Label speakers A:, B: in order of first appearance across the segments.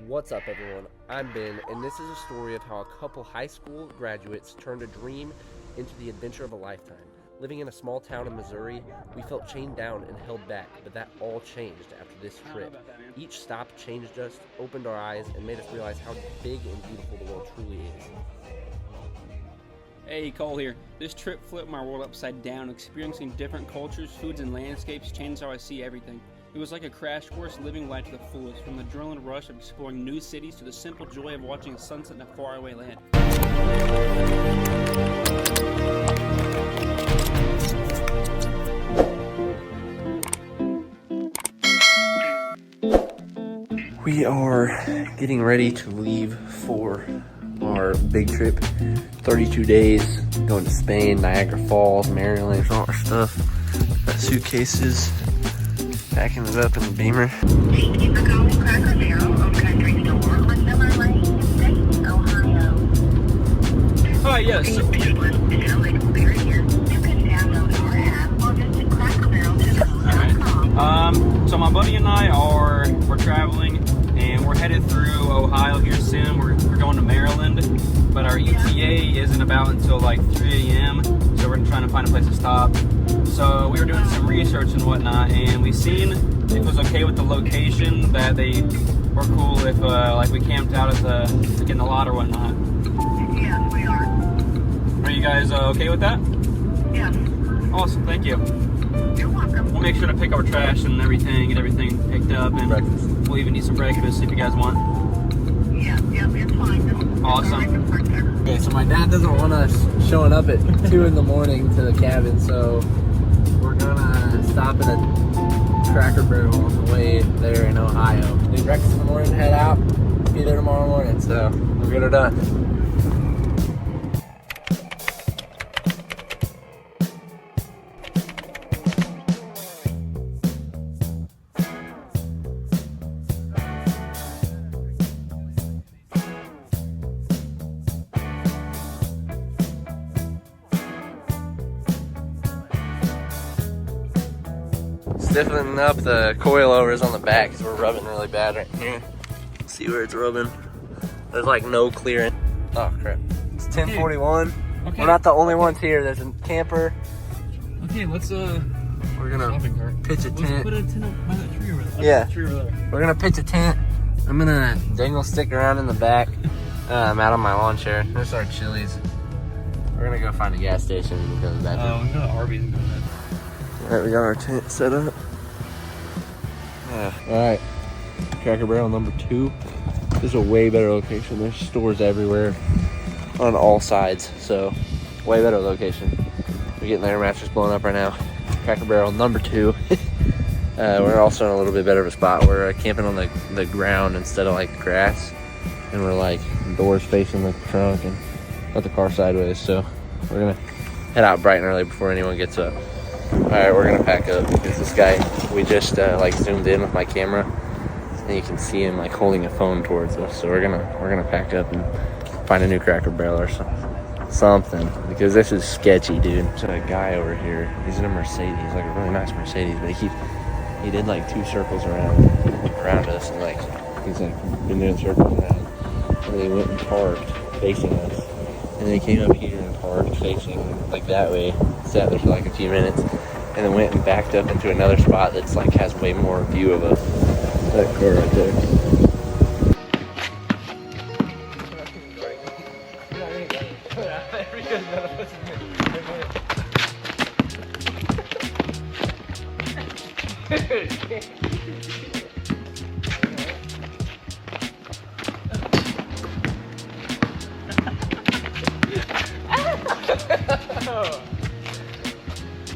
A: What's up, everyone? I'm Ben, and this is a story of how a couple high school graduates turned a dream into the adventure of a lifetime. Living in a small town in Missouri, we felt chained down and held back, but that all changed after this trip. Each stop changed us, opened our eyes, and made us realize how big and beautiful the world truly is.
B: Hey, Cole here. This trip flipped my world upside down. Experiencing different cultures, foods, and landscapes changed how I see everything. It was like a crash course living life to the fullest, from the adrenaline rush of exploring new cities to the simple joy of watching a sunset in a faraway land.
A: We are getting ready to leave for our big trip. 32 days, going to Spain, Niagara Falls, Maryland, all our stuff. Got suitcases, packing it up in the Beamer.
C: Thank you for calling Cracker Barrel on Country Store on Miller Lane in Dayton, Ohio.
B: Hi, yes.
C: For a painless digital experience, you can download our app or visit crackerbarreldigital.com.
B: So my buddy and I we're traveling, and we're headed through Ohio here soon. We're going to Maryland, but our ETA isn't about until like 3 a.m., so we're trying to find a place to stop. So we were doing some research and whatnot, and we seen if it was okay with the location, that they were cool if like we camped out at in the lot or whatnot.
C: Yes, we are.
B: Are you guys okay with that?
C: Yes.
B: Awesome, thank you.
C: You're welcome.
B: We'll make sure to pick up our trash and everything, get everything picked up, and
A: Breakfast.
B: we'll even eat some breakfast if you guys want.
C: Yeah, it's fine.
B: Awesome.
A: Okay, so my dad doesn't want us showing up at 2 in the morning to the cabin, so we're gonna stop at a Cracker Barrel on the way there in Ohio. Do breakfast in the morning, head out, be there tomorrow morning, so we'll get her done. Stiffening up the coilovers on the back because we're rubbing really bad right here. See where it's rubbing? There's like no clearance. Oh crap. It's 10:41.
B: Okay.
A: We're not the only ones here. There's a camper.
B: Okay, let's
A: We're gonna pitch a tent.
B: put a tent up by that tree over there.
A: Yeah.
B: Tree over there.
A: We're gonna pitch a tent. I'm gonna dangle stick around in the back. I'm out on my lawn chair. There's our Chili's. We're gonna go find a gas station and go to the bathroom.
B: We can go to Arby's and go to that.
A: Alright, we got our tent set up. Alright, Cracker Barrel number 2. This is a way better location. There's stores everywhere on all sides, so way better location. We're getting there, mattress blowing up right now. Cracker Barrel number 2. We're also in a little bit better of a spot. We're camping on the ground instead of like grass, and we're like doors facing the trunk and let the car sideways, so we're gonna head out bright and early before anyone gets up. Alright, we're gonna pack up because this guy, we just like zoomed in with my camera and you can see him like holding a phone towards us. So we're gonna pack up and find a new Cracker Barrel or something because this is sketchy, dude. There's a guy over here, he's in a Mercedes, like a really nice Mercedes, but he did like 2 circles around us and like he's like been doing circles around, and then he went and parked facing us. And then he came up here and parked facing like that way, sat there for like a few minutes, and then went and backed up into another spot that's like has way more view of us. That car right there.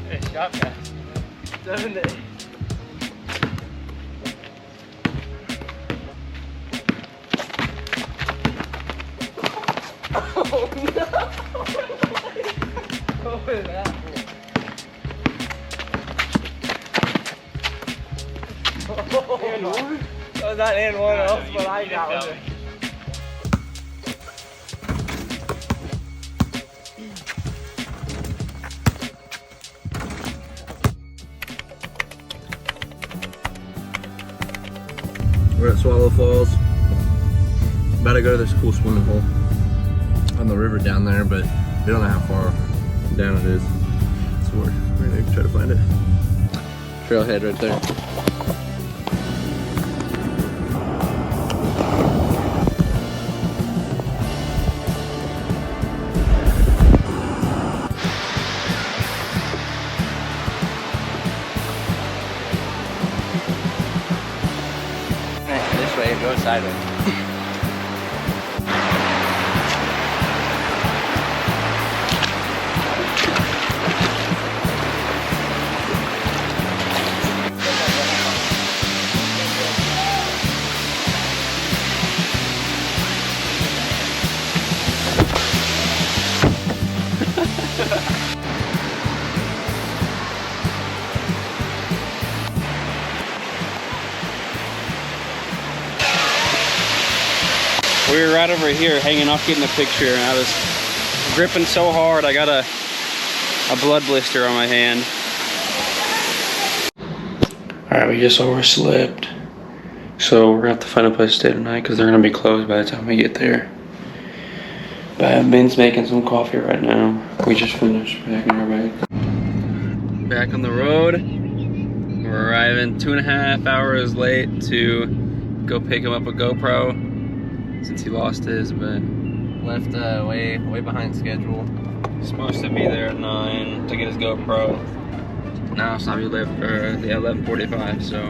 B: Hey, shot pass. 7 to 8.
A: Oh no! What was that? And one? That was not and one else, but I got it. We're at Swallow Falls. About to go to this cool swimming hole on the river down there, but we don't know how far down it is. So we're gonna try to find it. Trailhead right there. This way, go sideways.
B: We were right over here hanging off getting a picture, and I was gripping so hard I got a blood blister on my hand. Alright, we just overslept. So we're gonna have to find a place to stay tonight because they're gonna be closed by the time we get there. But Ben's making some coffee right now. We just finished packing our bag. Back on the road. We're arriving 2.5 hours late to go pick him up a GoPro. Since he lost his, but
A: Left way behind schedule.
B: he's supposed to be there at 9 to get his GoPro. Now it's not 11:45. So,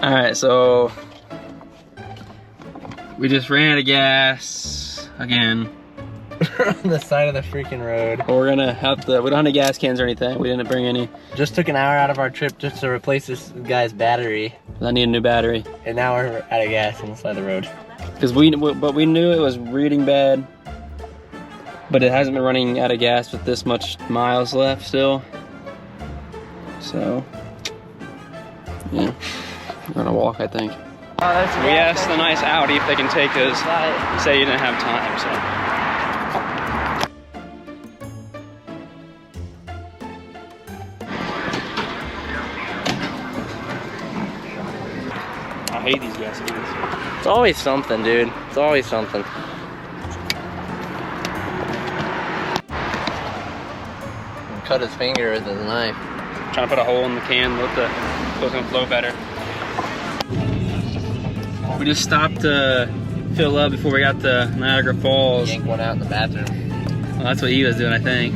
B: all right. So we just ran out of gas again.
A: On the side of the freaking road.
B: We're gonna have to. We don't have any gas cans or anything. We didn't bring any.
A: Just took an hour out of our trip just to replace this guy's battery.
B: I need a new battery.
A: And now we're out of gas on the side of the road.
B: Because we knew it was reading bad, but it hasn't been running out of gas with this much miles left still. So yeah, we're gonna walk, I think. We asked the nice Audi if they can take us. He said he didn't have time, so. I hate these gas stations.
A: It's always something, dude. It's always something. Cut his finger with his knife.
B: Trying to put a hole in the can, so it's gonna flow better. We just stopped to fill up before we got to Niagara Falls.
A: Yank one out in the bathroom.
B: Well, that's what he was doing, I think.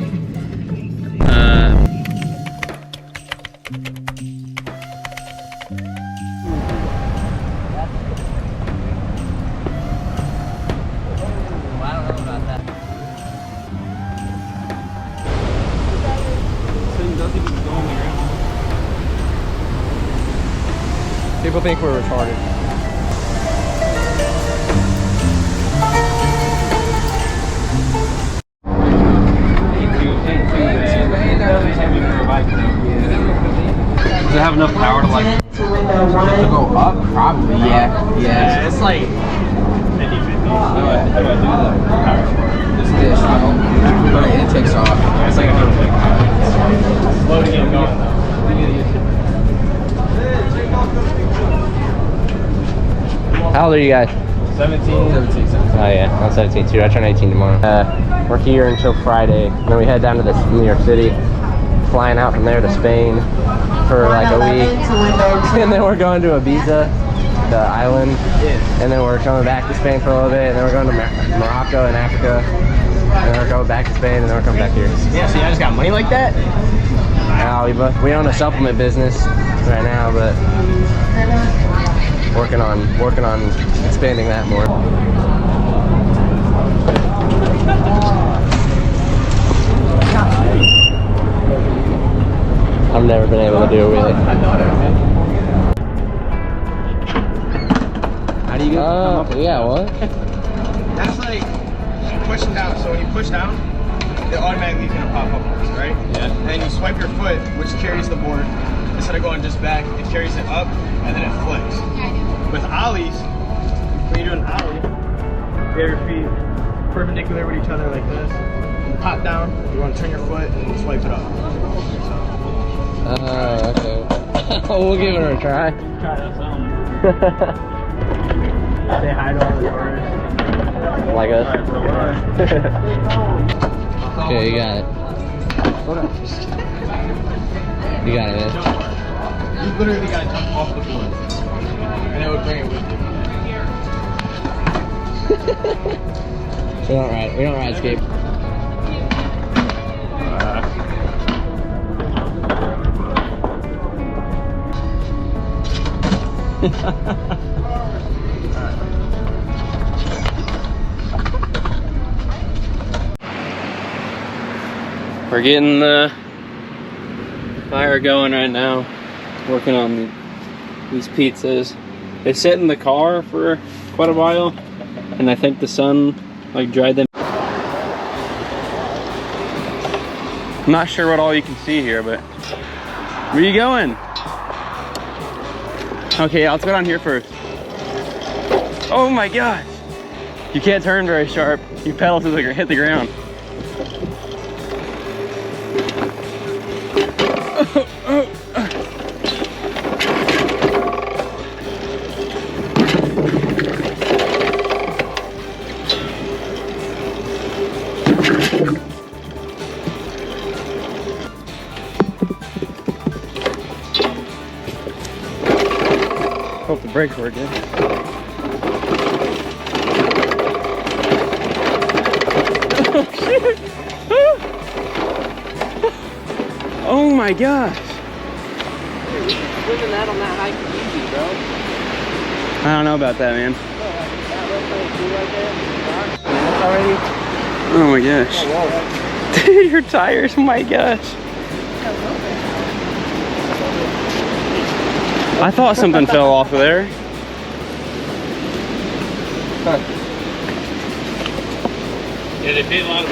A: People think we're retarded.
B: Does it have enough power to like
A: To go up? Probably, yeah. Yeah. It's like 50-50. How do I do that? Just this, but it takes off. It's like a loading and going. How old are you guys?
B: 17.
A: Oh yeah, I'm 17 too. I turn 18 tomorrow. We're here until Friday. Then we head down to New York City. Flying out from there to Spain for like a week. And then we're going to Ibiza, the island. And then we're coming back to Spain for a little bit. And then we're going to Morocco and Africa. And then we're going back to Spain and then we're coming back here.
D: Yeah, so you guys got money like that?
A: We own a supplement business right now, but working on expanding that more. I've never been able to do a wheelie. How do you get yeah, what?
D: That's like pushing down. So when you push down, it automatically is gonna pop up, right? Yeah. And you swipe your foot, which carries the board. Instead of going just back, it carries it up and then it flicks. With ollies, when you do an ollie, you have your feet perpendicular with each other like this. You pop down, you want to turn your foot and you swipe it up.
A: Okay. We'll give it a try.
D: Try that something.
B: Say hi to all the tourists.
A: Like us. Okay, you got it. You got it, man.
D: You literally gotta jump off the board. And it would bring it with you.
A: We don't ride skate.
B: We're getting the fire going right now. Working on these pizzas. They sit in the car for quite a while, and I think the sun like dried them. I'm not sure what all you can see here, but where are you going? Okay, let's go down here first. Oh my gosh! You can't turn very sharp. You pedal to hit the ground. Hope the brakes work good. Oh shit! Oh my gosh!
A: Living that on that hike is easy, bro.
B: I don't know about that, man.
A: Already?
B: Oh my gosh. Dude, your tires, oh my gosh. I thought something fell off of there. Yeah, they paid a lot of...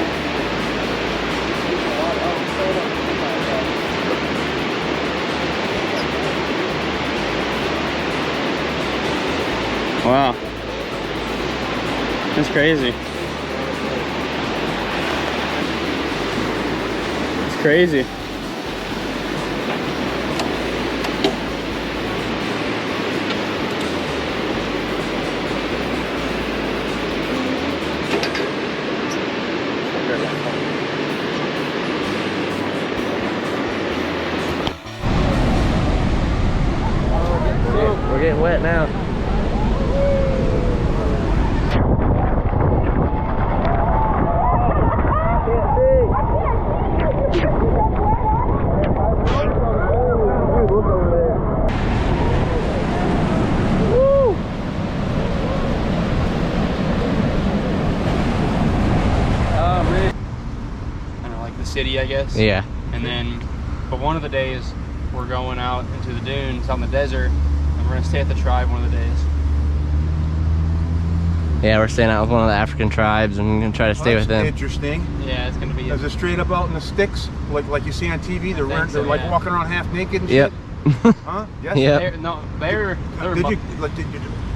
B: Wow. That's crazy. It's crazy.
A: We're getting wet now.
B: City, I guess.
A: Yeah.
B: And then, but one of the days we're going out into the dunes out in the desert, and we're gonna stay at the tribe one of the days.
A: Yeah, we're staying out with one of the African tribes and we're gonna try to stay with them.
E: Interesting.
B: Yeah, it's gonna be.
E: Is it straight up out in the sticks, like you see on TV? They're
B: think so,
E: they're like
B: yeah.
E: walking around half naked and
A: Yep.
E: shit. Huh? Yes.
A: Yep.
B: They're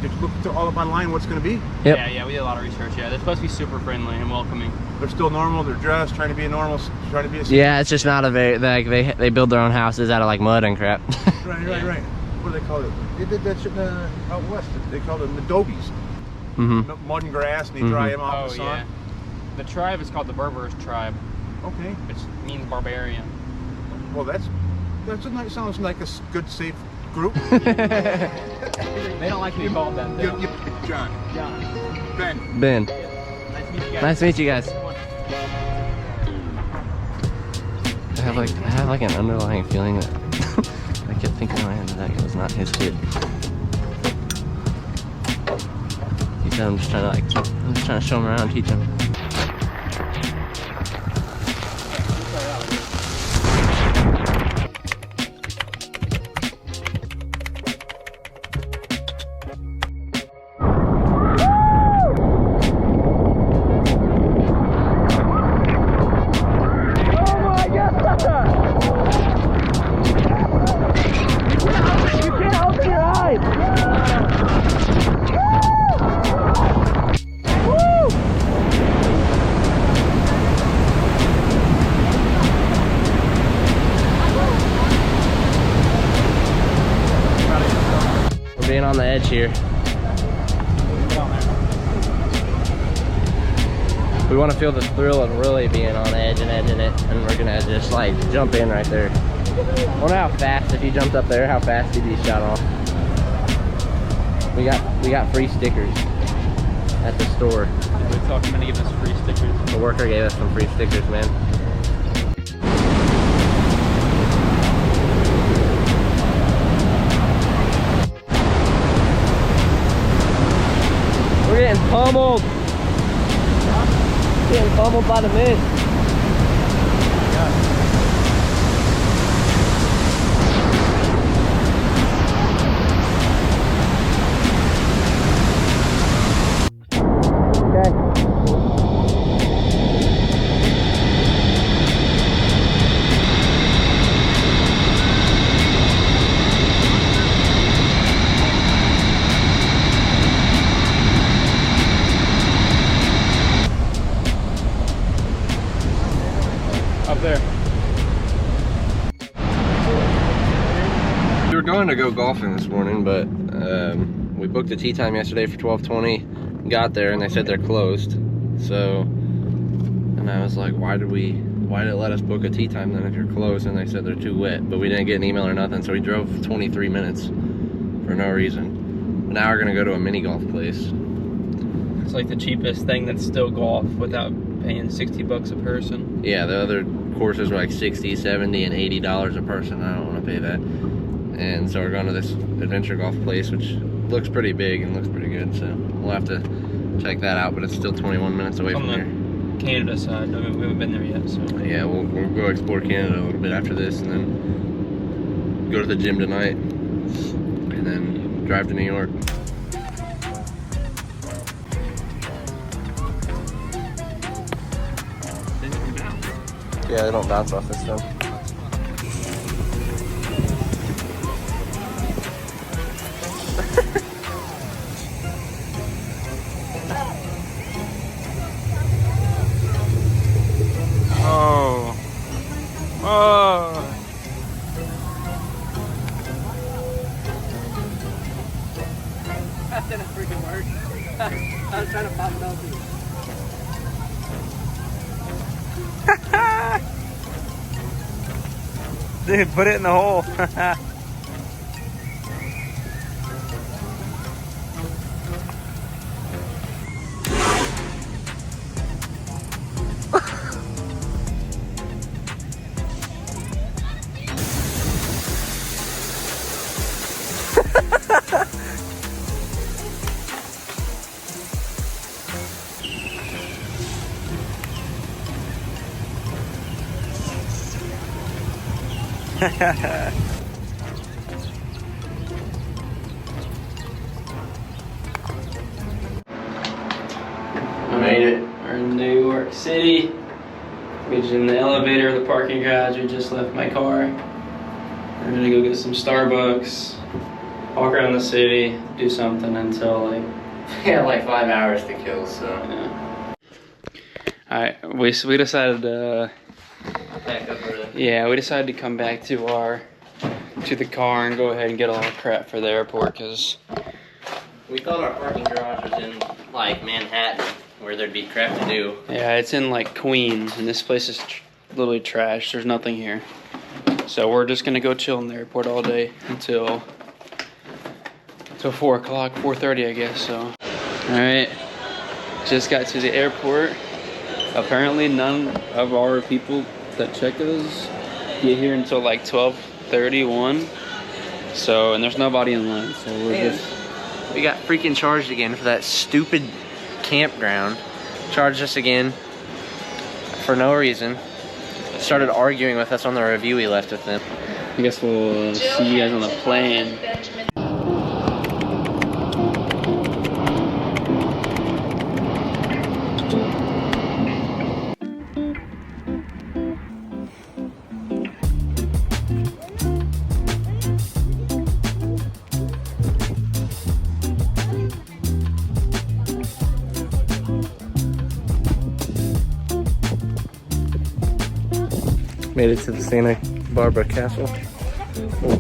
E: Did you look all up online what's going to be?
A: Yep.
B: Yeah, we did a lot of research. Yeah, they're supposed to be super friendly and welcoming.
E: They're still normal. They're dressed, trying to be normal, trying to be a...
A: Yeah, it's just not a very, like, they build their own houses out of like mud and crap.
E: Right. What do they call it? They did that shit out west. They call them adobes.
A: Mm-hmm.
E: Mud and grass, and they dry them out in the sun.
B: Yeah. The tribe is called the Berbers tribe,
E: Okay.
B: which means barbarian.
E: Well, that's a nice, sounds like a good, safe group.
B: They don't like to be called that. Though.
E: John. Ben.
A: Ben.
B: Nice to meet you guys.
A: Nice to meet you guys. I have like an underlying feeling that I kept thinking in my head that was not his kid. He said I'm just trying to show him around, teach him. Being on the edge here. We want to feel the thrill of really being on edge and edging it, and we're gonna just like jump in right there. I wonder how fast, if you jumped up there, how fast he'd be shot off. We got free stickers at the store.
B: We talked about giving us free stickers.
A: The worker gave us some free stickers, man. We're getting pummeled. Getting pummeled by the mist.
B: Up there.
A: We were going to go golfing this morning, but we booked a tee time yesterday for 12:20. Got there and they said they're closed. So, and I was like, why did it let us book a tee time then if you're closed? And they said they're too wet, but we didn't get an email or nothing. So we drove 23 minutes for no reason. But now we're gonna go to a mini golf place.
B: It's like the cheapest thing that's still golf without paying 60 bucks a person.
A: Yeah, the other courses were like 60, 70, and $80 a person. I don't want to pay that. And so we're going to this adventure golf place, which looks pretty big and looks pretty good. So we'll have to check that out, but it's still 21 minutes away from here.
B: Canada side. No, we haven't been there yet. So
A: Yeah, we'll go explore Canada a little bit after this, and then go to the gym tonight, and then drive to New York. Yeah, they don't bounce off this stuff.
B: Oh. Oh.
F: That didn't freaking work. I was trying to pop it out too.
B: Dude, put it in the hole.
A: I made it.
B: We're in New York City. We're just in the elevator of the parking garage. We just left my car. We're gonna go get some Starbucks, walk around the city, do something until like
A: Yeah, like 5 hours to kill, so.
B: yeah. Alright, we decided to we decided to come back to the car and go ahead and get all our crap for the airport because
A: We thought our parking garage was in like Manhattan, where there'd be crap to do.
B: yeah, it's in like Queens and this place is literally trash. There's nothing here. So we're just gonna go chill in the airport all day until 4 o'clock, 4:30 I guess. So alright, just got to the airport. Apparently none of our people that check us get here until like 12:31. So, and there's nobody in line, so
A: We got freaking charged again for that stupid campground. Charged us again for no reason. Started arguing with us on the review we left with them.
B: I guess we'll see you guys on the plane.
A: Made it to the Santa Barbara Castle.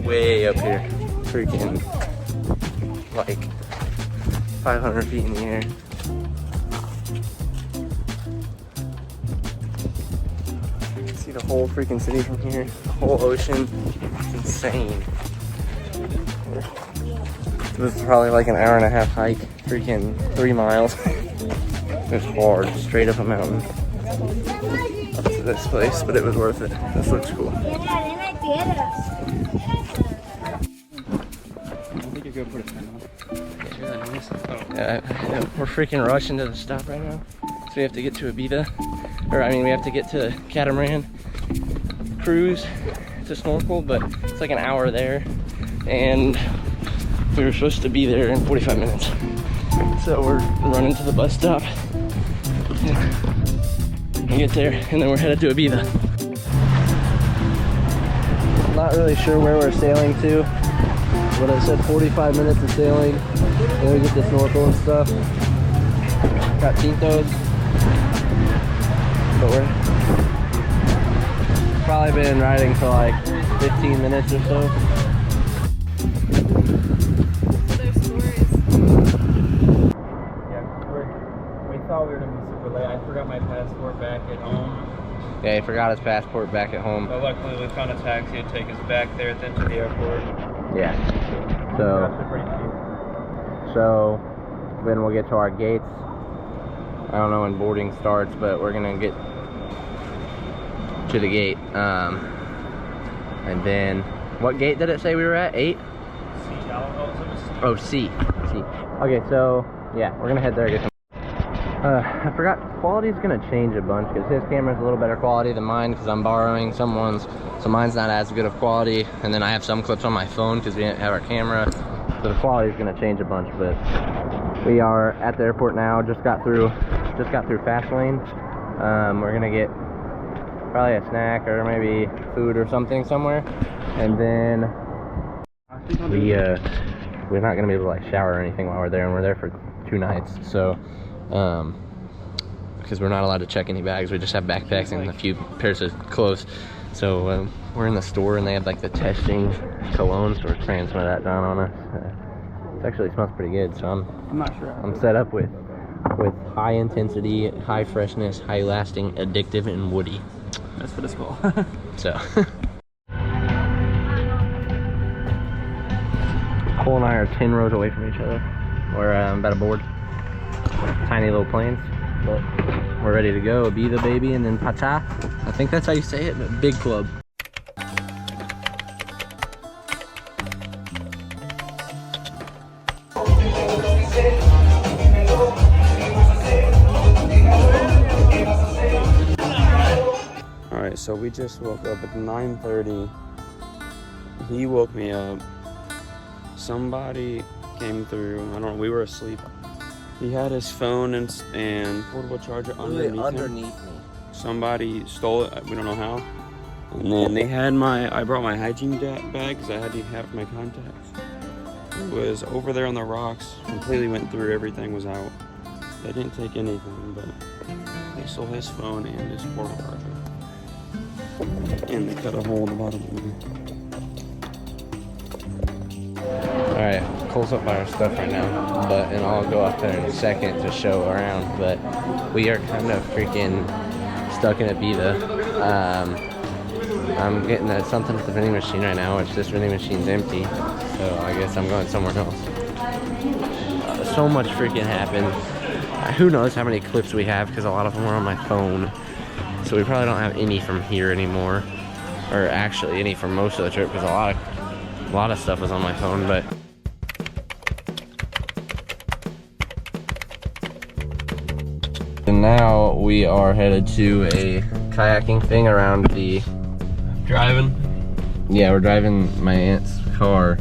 A: Way up here. Freaking like 500 feet in the air. the whole freaking city from here. The whole ocean. It's insane. This is probably like an hour and a half hike. Freaking 3 miles. It's hard, straight up a mountain. Up to this place, but it was worth it. This looks cool. Yeah, we're freaking rushing to the stop right now. So we have to get to Ibiza. Or I mean, we have to get to Catamaran cruise to snorkel, but it's like an hour there. And we were supposed to be there in 45 minutes. So we're running to the bus stop. We get there, and then we're headed to Ibiza. I'm not really sure where we're sailing to, but I said 45 minutes of sailing. Then we get to snorkel and stuff. Got Tintos. But we're probably been riding for like 15 minutes or so.
B: We thought we were gonna be super late. I forgot my passport back at home.
A: Yeah, he forgot his passport back at home.
B: But luckily we found a taxi to take us back there to the airport.
A: Yeah.
B: Actually pretty cheap.
A: So then we'll get to our gates. I don't know when boarding starts, but we're gonna get to the gate. And then, what gate did it say we were at? 8? Oh, C. Okay, so yeah, we're gonna head there and get some. I forgot, quality's gonna change a bunch because his camera's a little better quality than mine because I'm borrowing someone's, so mine's not as good of quality. And then I have some clips on my phone because we didn't have our camera, so the quality's gonna change a bunch. But we are at the airport now. Just got through fast lane. We're gonna get probably a snack or maybe food or something somewhere, and then we're not gonna be able to like shower or anything while we're there, and we're there for 2 nights. So because we're not allowed to check any bags, we just have backpacks and a few pairs of clothes. So we're in the store and they have like the testing cologne, so we're spraying some of that down on us. It actually smells pretty good, so I'm not sure. I'm set up with high intensity, high freshness, high lasting, addictive, and woody.
B: That's what it's called.
A: So Cole and I are 10 rows away from each other. We're about to board. Tiny little planes, but we're ready to go. Ibiza, baby, and then Pacha. I think that's how you say it, but big club.
B: Alright, so we just woke up at 9:30. He woke me up. Somebody came through. I don't know, we were asleep. He had his phone and portable charger underneath me. Somebody stole it. We don't know how. And then they had I brought my hygiene bag because I had to have my contacts. It was over there on the rocks. Completely went through. Everything was out. They didn't take anything, but they stole his phone and his portable charger. And they cut a hole in the bottom of it.
A: Alright, Cole's up by our stuff right now, and I'll go up there in a second to show around, but we are kind of freaking stuck in Ibiza. I'm getting something at the vending machine right now, which this vending machine's empty, so I guess I'm going somewhere else. So much freaking happened. Who knows how many clips we have, because a lot of them are on my phone, so we probably don't have any from here anymore, or actually any from most of the trip, because a lot of stuff was on my phone. But and now we are headed to a kayaking thing around the
B: Driving?
A: Yeah, we're driving my aunt's car,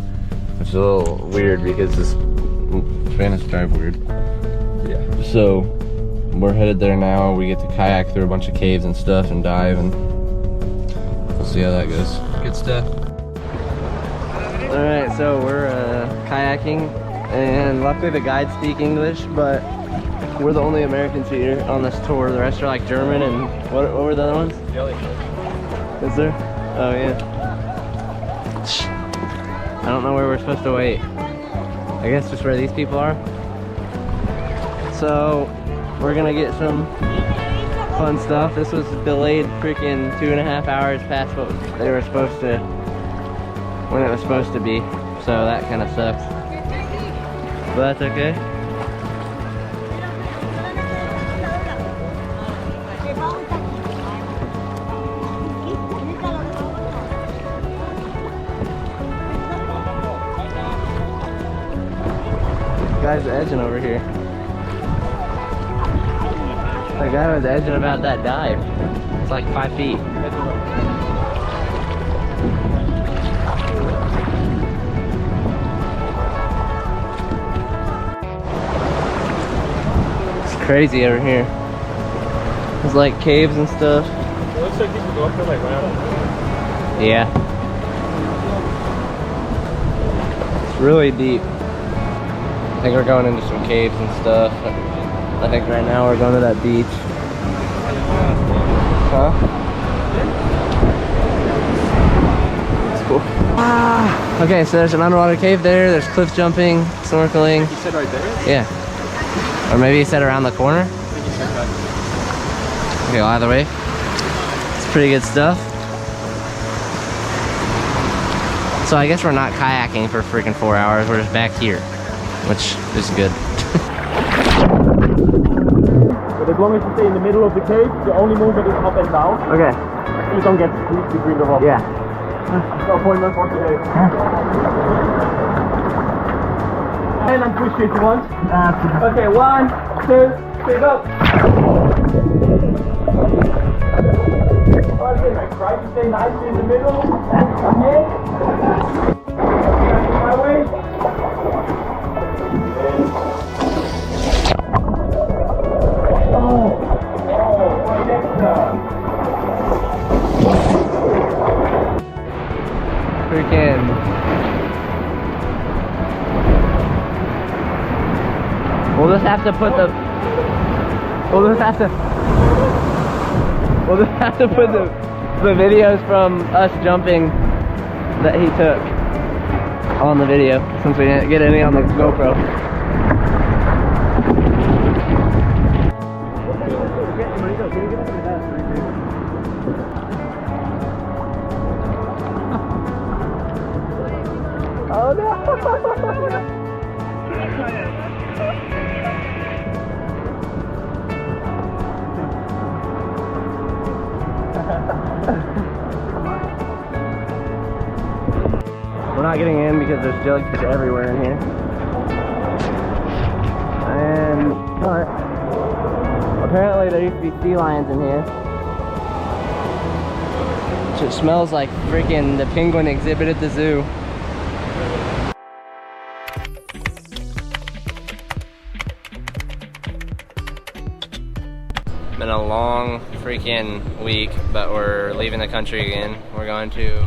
A: which is a little weird because this Spanish drive weird.
B: Yeah.
A: So we're headed there now. We get to kayak through a bunch of caves and stuff and dive, and we'll see how that goes.
B: Good stuff.
A: Alright, so we're kayaking, and luckily the guides speak English, but we're the only Americans here on this tour. The rest are like German, and what were the other ones?
B: Jellyfish.
A: Is there? Oh yeah. I don't know where we're supposed to wait. I guess just where these people are. So we're gonna get some fun stuff. This was delayed freaking 2.5 hours past what they were supposed to, when it was supposed to be. So that kind of sucks. But that's okay. Guy's edging over here. The guy was edging about that dive. It's like 5 feet. It's crazy over here. There's like caves and stuff.
D: It looks like people go up there like round.
A: Yeah. It's really deep. I think we're going into some caves and stuff. I think right now we're going to that beach. Huh? It's cool. Ah. Okay, so there's an underwater cave there. There's cliff jumping, snorkeling.
D: You said right there?
A: Yeah. Or maybe he said around the corner.
D: I think you said that.
A: Okay, well, either way, it's pretty good stuff. So I guess we're not kayaking for freaking 4 hours. We're just back here, which is good.
D: But as long as you stay in the middle of the cave, the only movement is up and down.
A: Okay.
D: You don't get squeezed between the rocks.
A: Yeah.
D: No appointment for today. And I'm push it once. Okay, 1, 2, 3, go. Again, I try to stay nicely in the middle. Okay. My way.
A: Freaking. We'll just have to put the. We'll just have to put the videos from us jumping that he took on the video, since we didn't get any on the GoPro. Oh no! We're not getting in because there's jellyfish everywhere in here. And but apparently there used to be sea lions in here. It smells like freaking the penguin exhibit at the zoo. Been a long freaking week, but we're leaving the country again. We're going to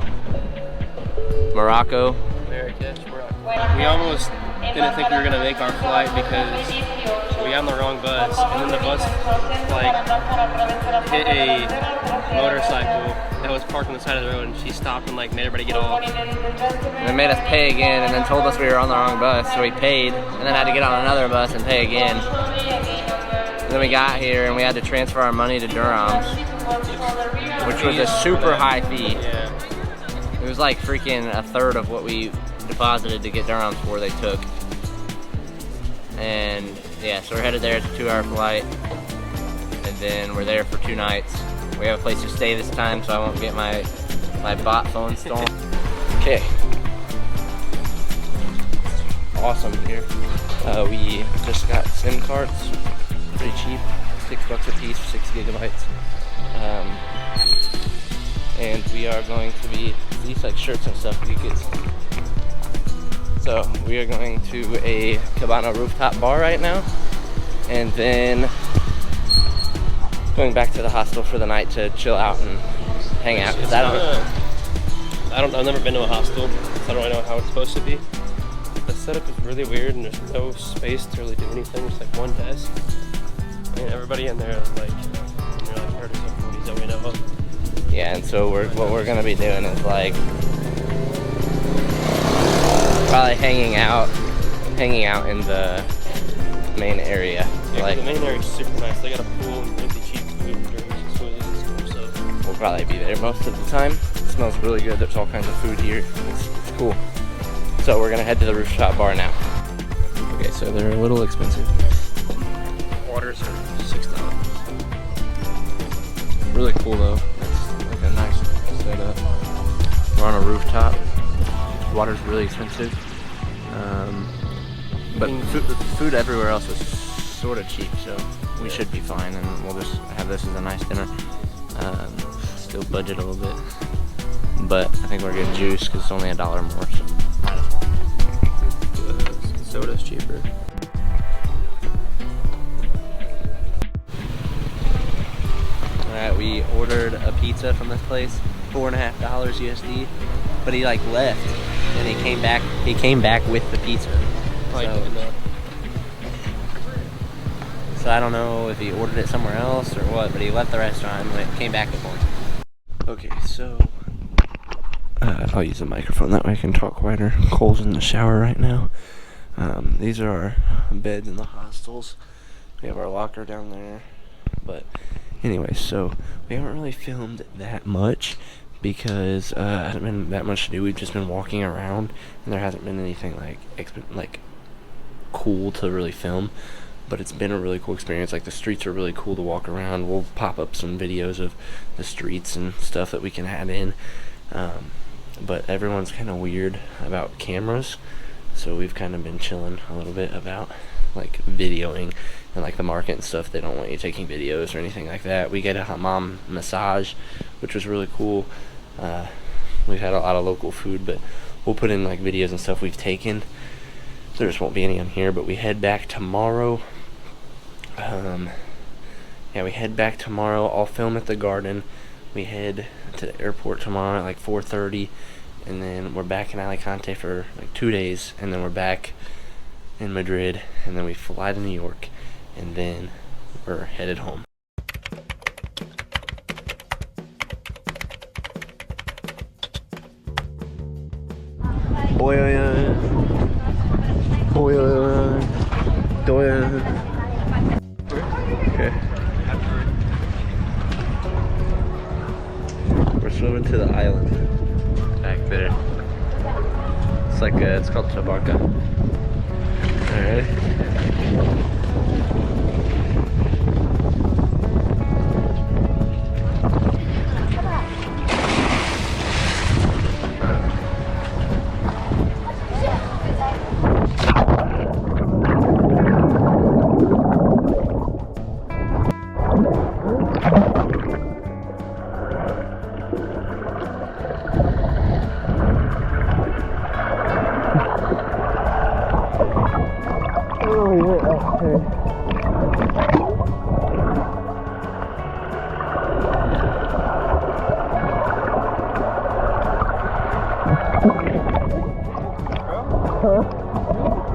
A: Morocco.
G: We almost didn't think we were gonna make our flight because we got on the wrong bus, and then the bus like hit a motorcycle that was parked on the side of the road, and she stopped and like made everybody get off.
A: And they made us pay again, and then told us we were on the wrong bus, so we paid, and then had to get on another bus and pay again. And then we got here and we had to transfer our money to dirhams, which was a super high fee.
G: Yeah.
A: It was like freaking a third of what we deposited to get dirhams for, they took. And yeah, so we're headed there. It's a 2-hour flight. And then we're there for 2 nights. We have a place to stay this time, so I won't get my bot phone stolen. Okay. Awesome here. We just got SIM cards. Pretty cheap, $6 a piece for 6 gigabytes. And we are going to be, these like shirts and stuff you get. So we are going to a Cabana rooftop bar right now, and then going back to the hostel for the night to chill out and hang out. Cause
G: I've never been to a hostel, so I don't really know how it's supposed to be. The setup is really weird, and there's no space to really do anything. There's like one desk. And everybody in there is like, they're like 30s or 40s that we know of.
A: yeah, and so what we're gonna be doing is like probably hanging out in the main area.
G: Yeah,
A: like
G: the main area is super nice. They got a pool and really cheap food. food and drinks as soon as it gets warm, so.
A: We'll probably be there most of the time. It smells really good. There's all kinds of food here. It's cool. So we're gonna head to the rooftop bar now. Okay, so they're a little expensive. Waters are $6. Really cool though. It's like a nice setup. We're on a rooftop. Water's really expensive. But food everywhere else is sort of cheap, so we should be fine, and we'll just have this as a nice dinner. Still budget a little bit, but I think we're getting juice because it's only $1 more, so might as well. Soda's cheaper. Alright, we ordered a pizza from this place, $4.50 USD, but he like left, and he came back with the pizza. So I don't know if he ordered it somewhere else or what, but he left the restaurant and came back with one. Okay, so I'll use the microphone, that way I can talk quieter. Cole's in the shower right now. These are our beds in the hostels. We have our locker down there. But anyway, so we haven't really filmed that much because hasn't been that much to do. We've just been walking around, and there hasn't been anything like cool to really film. But it's been a really cool experience. Like, the streets are really cool to walk around. We'll pop up some videos of the streets and stuff that we can add in. But everyone's kind of weird about cameras, so we've kind of been chilling a little bit about like videoing and like the market and stuff. They don't want you taking videos or anything like that. We get a hammam massage, which was really cool. We've had a lot of local food, but we'll put in like videos and stuff we've taken. There just won't be any on here, but we head back tomorrow. Yeah, we head back tomorrow. I'll film at the garden. We head to the airport tomorrow at like 4:30, and then we're back in Alicante for like 2 days, and then we're back in Madrid, and then we fly to New York, and then we're headed home. Okay. We're swimming to the island back there. It's like it's called Tabarca. Alright.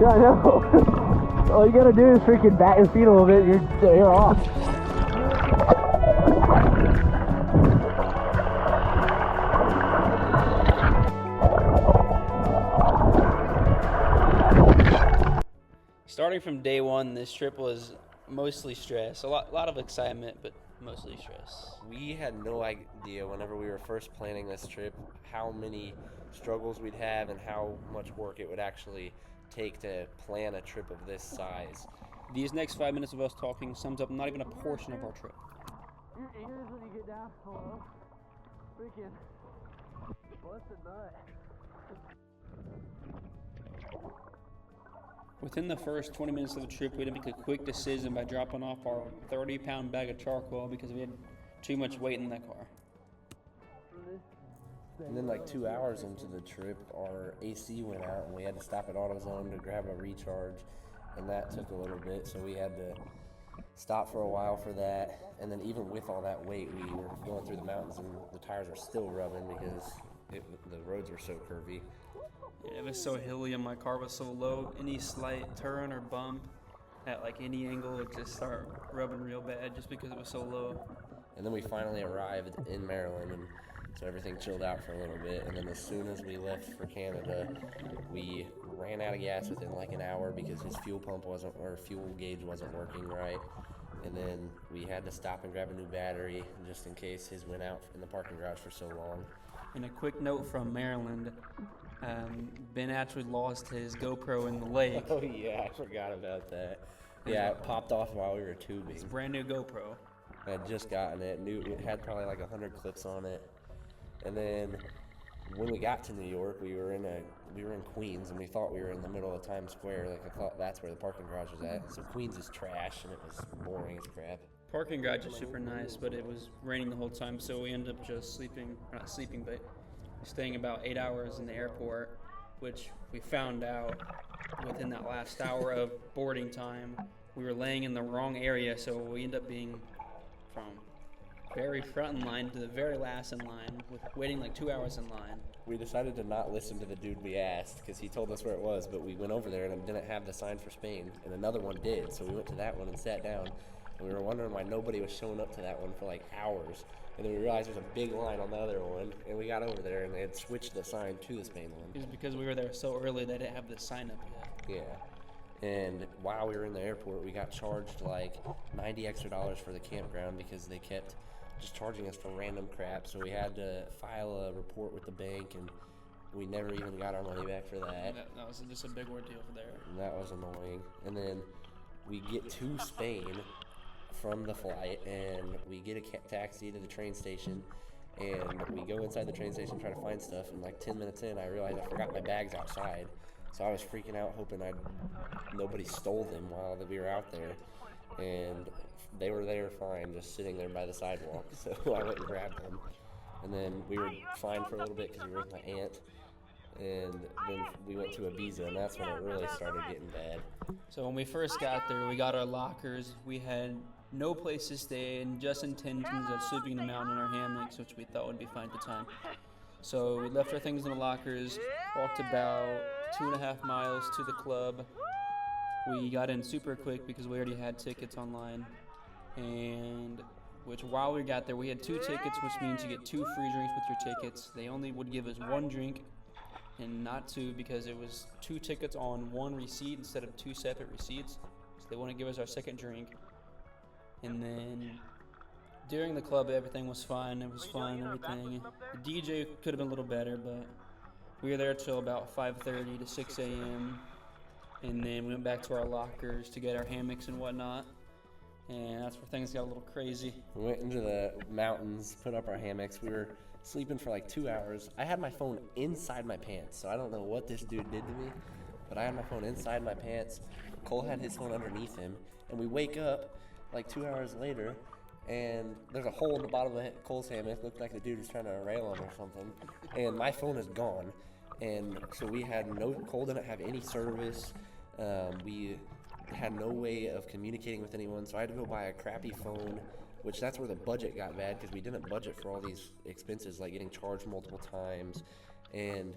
A: Yeah, I know. All you gotta do is freaking bat your feet a little bit, you're off.
B: Starting from day one, this trip was mostly stress. A lot of excitement, but mostly stress.
A: We had no idea whenever we were first planning this trip how many struggles we'd have and how much work it would actually take to plan a trip of this size.
B: These next 5 minutes of us talking sums up not even a portion of our trip.
F: Your ears when you get down. Hello. Freaking. What's a nut?
B: Within the first 20 minutes of the trip, we had to make a quick decision by dropping off our 30-pound bag of charcoal because we had too much weight in that car.
A: And then like 2 hours into the trip, our AC went out and we had to stop at AutoZone to grab a recharge, and that took a little bit, so we had to stop for a while for that. And then even with all that weight, we were going through the mountains and the tires were still rubbing because the roads were so curvy.
B: Yeah, it was so hilly and my car was so low. Any slight turn or bump at like any angle would just start rubbing real bad just because it was so low.
A: And then we finally arrived in Maryland, and So everything chilled out for a little bit, and then as soon as we left for Canada, we ran out of gas within like an hour because his fuel gauge wasn't working right. And then we had to stop and grab a new battery just in case his went out in the parking garage for so long.
B: And a quick note from Maryland, Ben actually lost his GoPro in the lake.
A: Oh yeah, I forgot about that. Yeah, it popped off while we were tubing.
B: It's a brand new GoPro.
A: I had just gotten it. It had probably like 100 clips on it. And then when we got to New York, we were in Queens, and we thought we were in the middle of Times Square. Like, I thought that's where the parking garage was at. So Queens is trash, and it was boring as crap.
B: Parking garage is super nice, but it was raining the whole time, so we ended up just staying about 8 hours in the airport, which we found out within that last hour of boarding time. We were laying in the wrong area, so we ended up being from very front in line to the very last in line, with waiting like 2 hours in line.
A: We decided to not listen to the dude we asked because he told us where it was, but we went over there and it didn't have the sign for Spain, and another one did, so we went to that one and sat down, and we were wondering why nobody was showing up to that one for like hours, and then we realized there's a big line on the other one, and we got over there and they had switched the sign to the Spain one.
B: It was because we were there so early they didn't have the sign up yet.
A: Yeah. And while we were in the airport, we got charged like $90 extra for the campground because they kept just charging us for random crap. So we had to file a report with the bank, and we never even got our money back for that.
B: That was just a big ordeal for there.
A: And that was annoying. And then we get to Spain from the flight, and we get a taxi to the train station, and we go inside the train station, try to find stuff, and like 10 minutes in, I realized I forgot my bags outside. So I was freaking out, hoping nobody stole them while we were out there, and they were there fine, just sitting there by the sidewalk. So I went and grabbed them, and then we were fine for a little bit because we were with my aunt, and then we went to Ibiza, and that's when it really started getting bad.
B: So when we first got there, we got our lockers. We had no place to stay, and just intentions of sleeping in the mountain in our hammocks, which we thought would be fine at the time. So we left our things in the lockers, walked about 2.5 miles to the club. We got in super quick because we already had tickets online, and while we got there, we had 2 tickets, which means you get 2 free drinks with your tickets. They only would give us 1 drink and not 2 because it was 2 tickets on 1 receipt instead of 2 separate receipts. So they wouldn't give us our second drink. And then during the club, everything was fine. It was fun, everything. The DJ could have been a little better, but we were there till about 5:30 to 6 a.m. And then we went back to our lockers to get our hammocks and whatnot. And that's where things got a little crazy.
A: We went into the mountains, put up our hammocks. We were sleeping for like 2 hours. I had my phone inside my pants, so I don't know what this dude did to me, but I had my phone inside my pants. Cole had his phone underneath him, and we wake up like 2 hours later, and there's a hole in the bottom of Cole's hammock. Looked like the dude was trying to rail him or something, and my phone is gone. And so Cole didn't have any service. We had no way of communicating with anyone, so I had to go buy a crappy phone, which that's where the budget got bad because we didn't budget for all these expenses like getting charged multiple times. And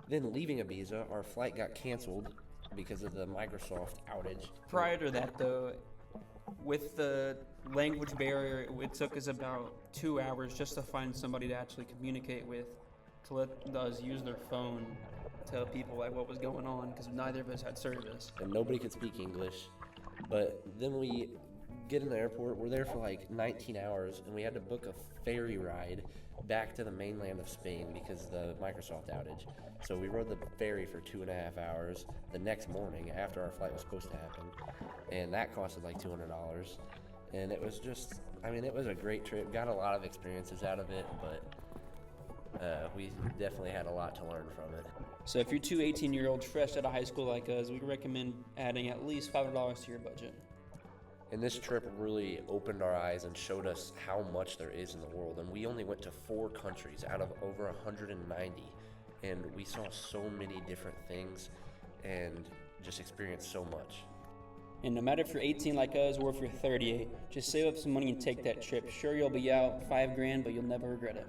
A: then leaving Ibiza, our flight got canceled because of the Microsoft outage.
B: Prior to that, though, with the language barrier, it took us about 2 hours just to find somebody to actually communicate with, to let us use their phone, tell people like what was going on, because neither of us had service.
A: And nobody could speak English. But then we get in the airport, we're there for like 19 hours, and we had to book a ferry ride back to the mainland of Spain because of the Microsoft outage. So we rode the ferry for 2.5 hours the next morning after our flight was supposed to happen, and that costed like $200. And it was just, it was a great trip. Got a lot of experiences out of it, but we definitely had a lot to learn from it.
B: So if you're 2 18-year-olds fresh out of high school like us, we recommend adding at least $500 to your budget.
A: And this trip really opened our eyes and showed us how much there is in the world. And we only went to 4 countries out of over 190. And we saw so many different things and just experienced so much.
B: And no matter if you're 18 like us or if you're 38, just save up some money and take that trip. Sure, you'll be out $5,000, but you'll never regret it.